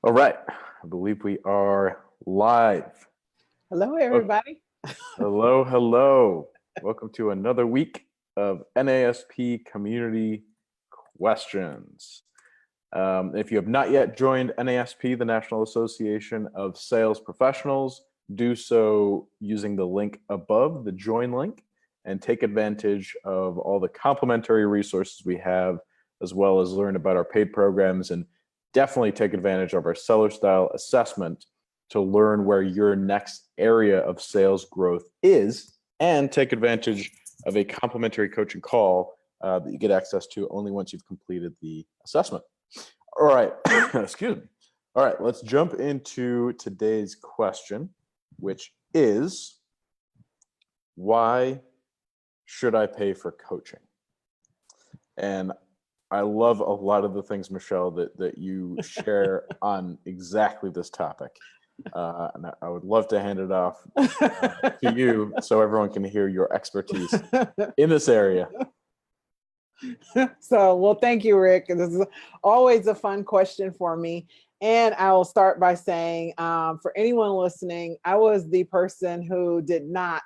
All right, I believe we are live. Hello, Oh, everybody. hello, hello. Welcome to another week of NASP Community Questions. If you have not yet joined NASP, the National Association of Sales Professionals, do so using the link above, the join link, and take advantage of all the complimentary resources we have, as well as learn about our paid programs, and definitely take advantage of our seller style assessment to learn where your next area of sales growth is, and take advantage of a complimentary coaching call that you get access to only once you've completed the assessment. All right, excuse me. All right, let's jump into today's question, which is, why should I pay for coaching? And I love a lot of the things, Michelle, that you share on exactly this topic. And I would love to hand it off to you so everyone can hear your expertise in this area. Well, thank you, Rick. This is always a fun question for me. And I will start by saying, for anyone listening, I was the person who did not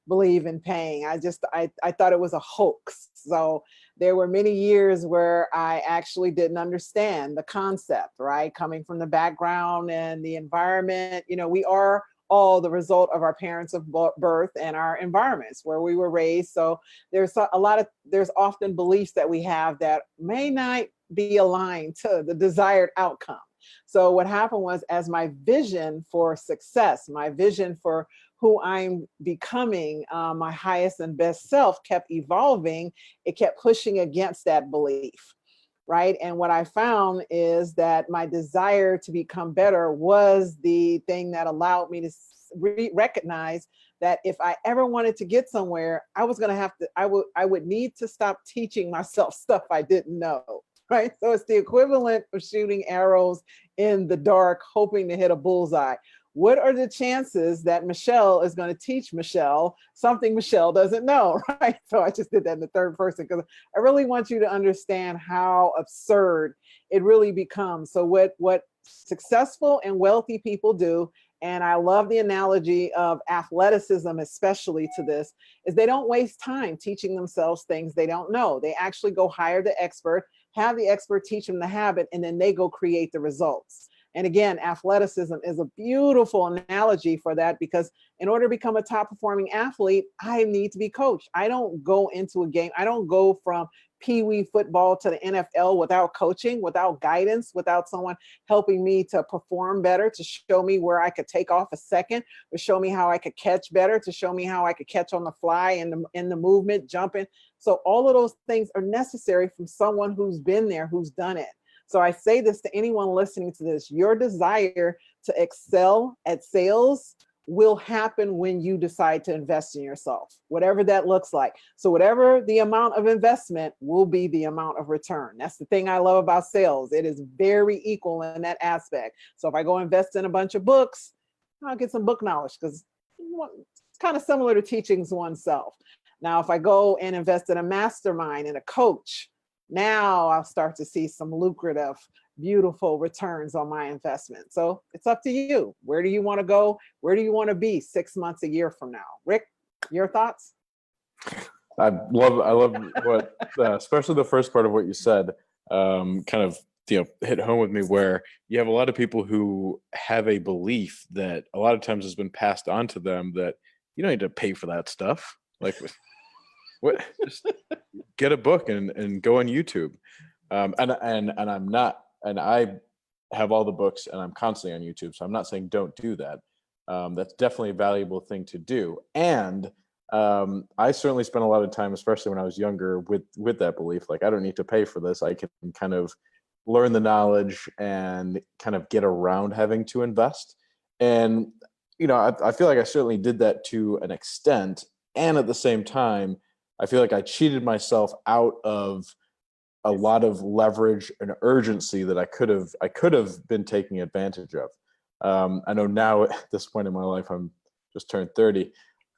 believe in paying. I thought it was a hoax. So there were many years where I actually didn't understand the concept, right? Coming from the background and the environment, we are all the result of our parents of birth and our environments where we were raised. So there's often beliefs that we have that may not be aligned to the desired outcome. So what happened was, as my vision for success, my vision for who I'm becoming, my highest and best self kept evolving, it kept pushing against that belief. Right. And what I found is that my desire to become better was the thing that allowed me to recognize that if I ever wanted to get somewhere, I would need to stop teaching myself stuff I didn't know. Right. So it's the equivalent of shooting arrows in the dark, hoping to hit a bullseye. What are the chances that Michelle is going to teach Michelle something Michelle doesn't know, right? So I just did that in the third person because I really want you to understand how absurd it really becomes. So what successful and wealthy people do, and I love the analogy of athleticism, especially to this, is they don't waste time teaching themselves things they don't know. They actually go hire the expert, have the expert teach them the habit, and then they go create the results. And again, athleticism is a beautiful analogy for that, because in order to become a top performing athlete, I need to be coached. I don't go into a game. I don't go from Pee-wee football to the NFL without coaching, without guidance, without someone helping me to perform better, to show me where I could take off a second, to show me how I could catch better, to show me how I could catch on the fly in the movement, jumping. So all of those things are necessary from someone who's been there, who's done it. So I say this to anyone listening to this: your desire to excel at sales will happen when you decide to invest in yourself, whatever that looks like. So whatever the amount of investment will be the amount of return. That's the thing I love about sales. It is very equal in that aspect. So if I go invest in a bunch of books, I'll get some book knowledge, because it's kind of similar to teaching oneself. Now, if I go and invest in a mastermind and a coach, now I'll start to see some lucrative, beautiful returns on my investment. So it's up to you. Where do you want to go? Where do you want to be 6 months, a year from now? Rick, your thoughts? I love what, especially the first part of what you said, kind of hit home with me, where you have a lot of people who have a belief that a lot of times has been passed on to them that you don't need to pay for that stuff. Like, what? Just get a book and go on YouTube. And I'm not, and I have all the books and I'm constantly on YouTube. So I'm not saying don't do that. That's definitely a valuable thing to do. And I certainly spent a lot of time, especially when I was younger, with that belief, like, I don't need to pay for this. I can kind of learn the knowledge and kind of get around having to invest. And, I feel like I certainly did that to an extent. And at the same time, I feel like I cheated myself out of a lot of leverage and urgency that I could have been taking advantage of. I know now at this point in my life, I'm just turned 30.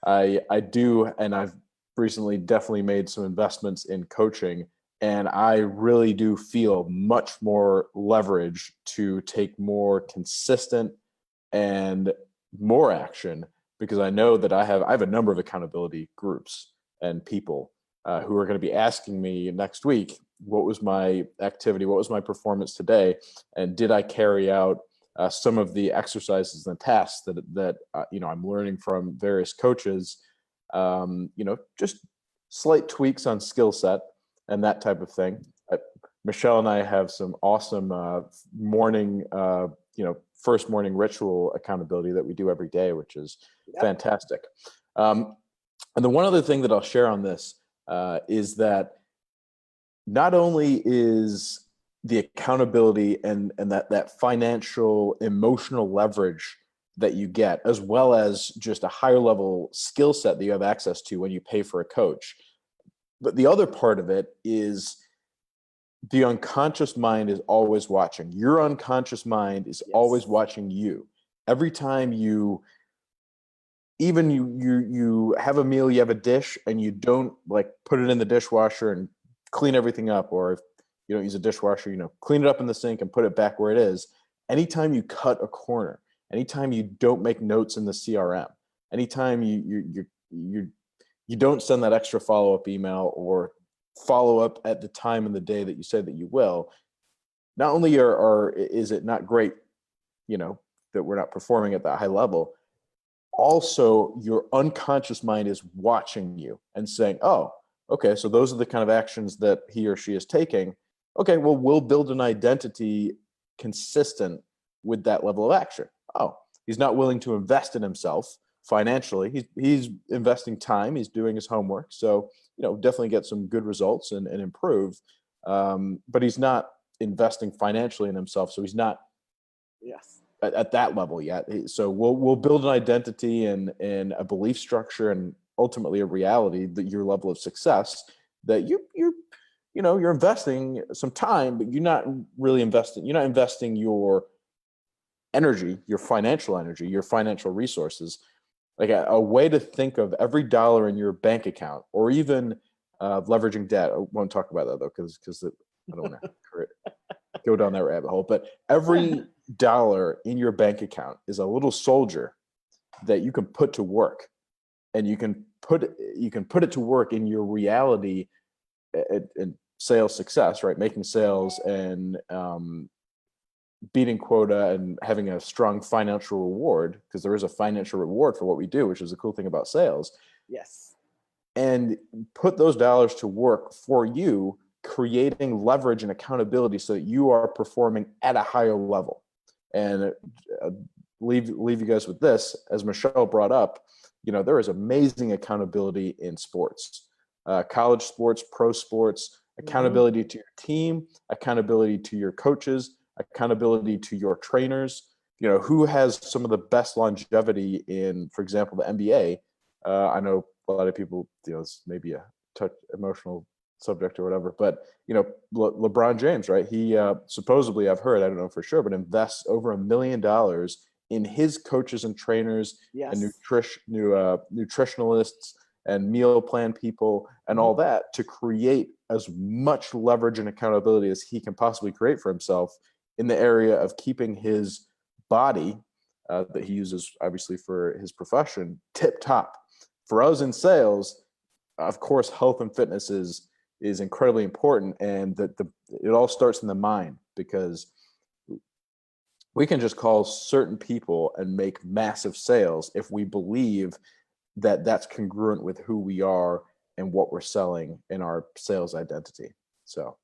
I do, and I've recently definitely made some investments in coaching And I really do feel much more leverage to take more consistent and more action, because I know that I have a number of accountability groups and people who are going to be asking me next week, what was my activity, what was my performance today, and did I carry out some of the exercises and tasks that I'm learning from various coaches, just slight tweaks on skill set and that type of thing. Michelle and I have some awesome morning, first morning ritual accountability that we do every day, which is fantastic. And the one other thing that I'll share on this is that not only is the accountability and that financial, emotional leverage that you get, as well as just a higher level skill set that you have access to when you pay for a coach, but the other part of it is the unconscious mind is always watching. Your unconscious mind is always watching you. Every time you have a meal, you have a dish, and you don't like put it in the dishwasher and clean everything up, or if you don't use a dishwasher, clean it up in the sink and put it back where it is. Anytime you cut a corner, anytime you don't make notes in the CRM, anytime you don't send that extra follow-up email or follow up at the time in the day that you said that you will, not only is it not great, that we're not performing at that high level, also your unconscious mind is watching you and saying, oh, okay, so those are the kind of actions that he or she is taking. Okay, well, we'll build an identity consistent with that level of action. Oh, he's not willing to invest in himself financially. He's investing time. He's doing his homework. So, definitely get some good results and improve. But he's not investing financially in himself. So he's not at that level yet. So we'll build an identity and a belief structure and ultimately a reality that your level of success, that you're investing some time, but you're not investing your energy, your financial resources. Like a way to think of every dollar in your bank account, or even leveraging debt. I won't talk about that though, because I don't want to go down that rabbit hole. But every dollar in your bank account is a little soldier that you can put to work, and you can put it to work in your reality and sales success, right? Making sales and beating quota and having a strong financial reward, because there is a financial reward for what we do, which is the cool thing about sales. Yes. And put those dollars to work for you, creating leverage and accountability so that you are performing at a higher level. And leave you guys with this, as Michelle brought up, there is amazing accountability in sports, college sports, pro sports, accountability to your team, accountability to your coaches, accountability to your trainers. Who has some of the best longevity in, for example, the NBA. I know a lot of people, it's maybe a touch emotional subject or whatever, but LeBron James, right? He supposedly, I've heard, I don't know for sure, but invests over $1 million in his coaches and trainers and nutritionalists and meal plan people and all that, to create as much leverage and accountability as he can possibly create for himself in the area of keeping his body that he uses obviously for his profession tip top. For us in sales, of course, health and fitness is incredibly important, and it all starts in the mind, because we can just call certain people and make massive sales if we believe that that's congruent with who we are and what we're selling in our sales identity. So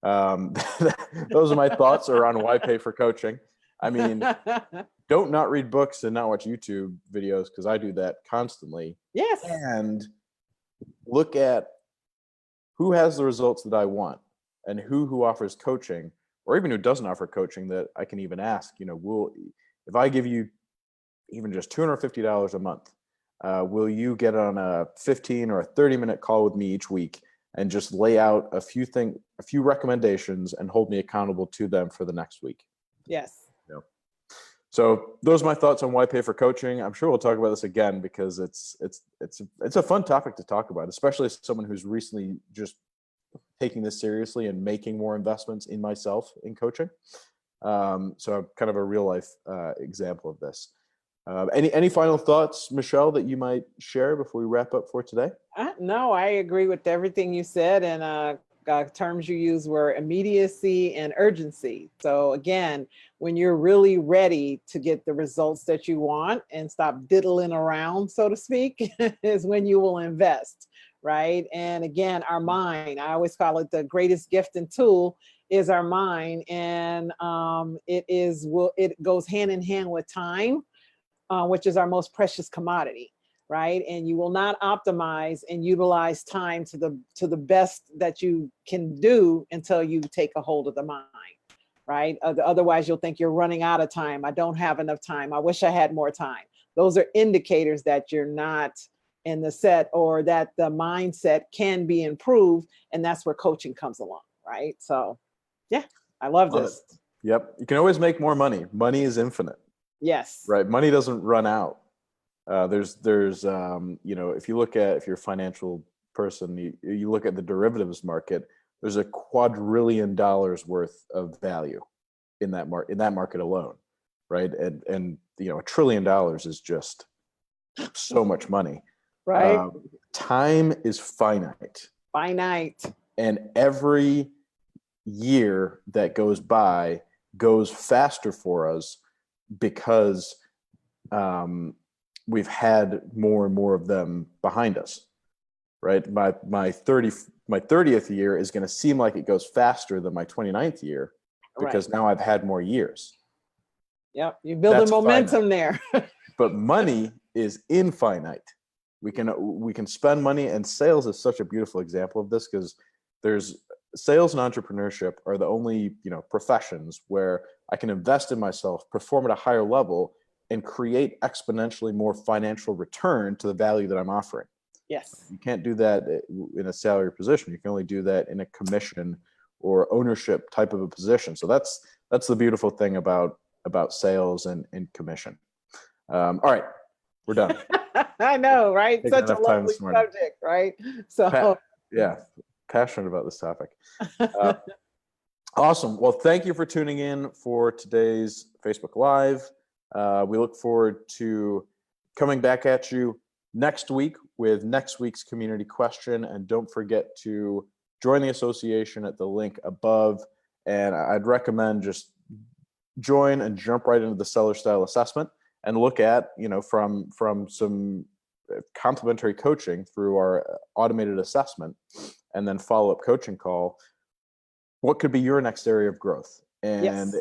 those are my thoughts around why pay for coaching. I mean, don't not read books and not watch YouTube videos, because I do that constantly. Yes. And look at who has the results that I want, and who offers coaching, or even who doesn't offer coaching, that I can even ask, if I give you even just $250 a month, will you get on a 15 or a 30-minute call with me each week and just lay out a few recommendations and hold me accountable to them for the next week? Yes. So those are my thoughts on why pay for coaching. I'm sure we'll talk about this again, because it's a fun topic to talk about, especially as someone who's recently just taking this seriously and making more investments in myself in coaching. So I'm kind of a real life example of this. Any final thoughts, Michelle, that you might share before we wrap up for today? No, I agree with everything you said. And terms you used were immediacy and urgency. So again, when you're really ready to get the results that you want and stop diddling around, so to speak, is when you will invest, right? And again, our mind, I always call it the greatest gift and tool is our mind. And it goes hand in hand with time, which is our most precious commodity, right? And you will not optimize and utilize time to the best that you can do until you take a hold of the mind, right? Otherwise, you'll think you're running out of time. I don't have enough time. I wish I had more time. Those are indicators that you're not in the set, or that the mindset can be improved. And that's where coaching comes along, right? So yeah, I love this. Yep. You can always make more money. Money is infinite. Yes. Right. Money doesn't run out. There's if you're a financial person, you look at the derivatives market, there's $2 quadrillion worth of value in that market alone. Right. And $1 trillion is just so much money. Right. Time is finite. And every year that goes by goes faster for us because we've had more and more of them behind us, right? My 30th year is going to seem like it goes faster than my 29th year because now I've had more years. Yep, you're building momentum there. But money is infinite. We can spend money, and sales is such a beautiful example of this, because there's sales and entrepreneurship are the only professions where I can invest in myself, perform at a higher level, and create exponentially more financial return to the value that I'm offering. Yes. You can't do that in a salary position. You can only do that in a commission or ownership type of a position. So that's the beautiful thing about sales and commission. All right, we're done. I know, right? Taking Such a lovely subject, right? So passionate about this topic. Awesome. Well, thank you for tuning in for today's Facebook Live. We look forward to coming back at you next week with next week's community question. And don't forget to join the association at the link above. And I'd recommend just join and jump right into the seller style assessment and look at, from some complimentary coaching through our automated assessment and then follow-up coaching call, what could be your next area of growth? And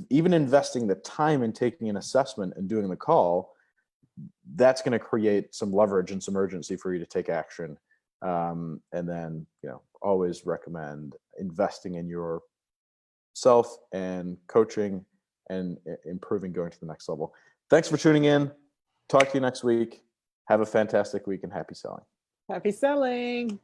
even investing the time in taking an assessment and doing the call, that's going to create some leverage and some urgency for you to take action. And then, always recommend investing in yourself and coaching and improving, going to the next level. Thanks for tuning in. Talk to you next week. Have a fantastic week and happy selling. Happy selling.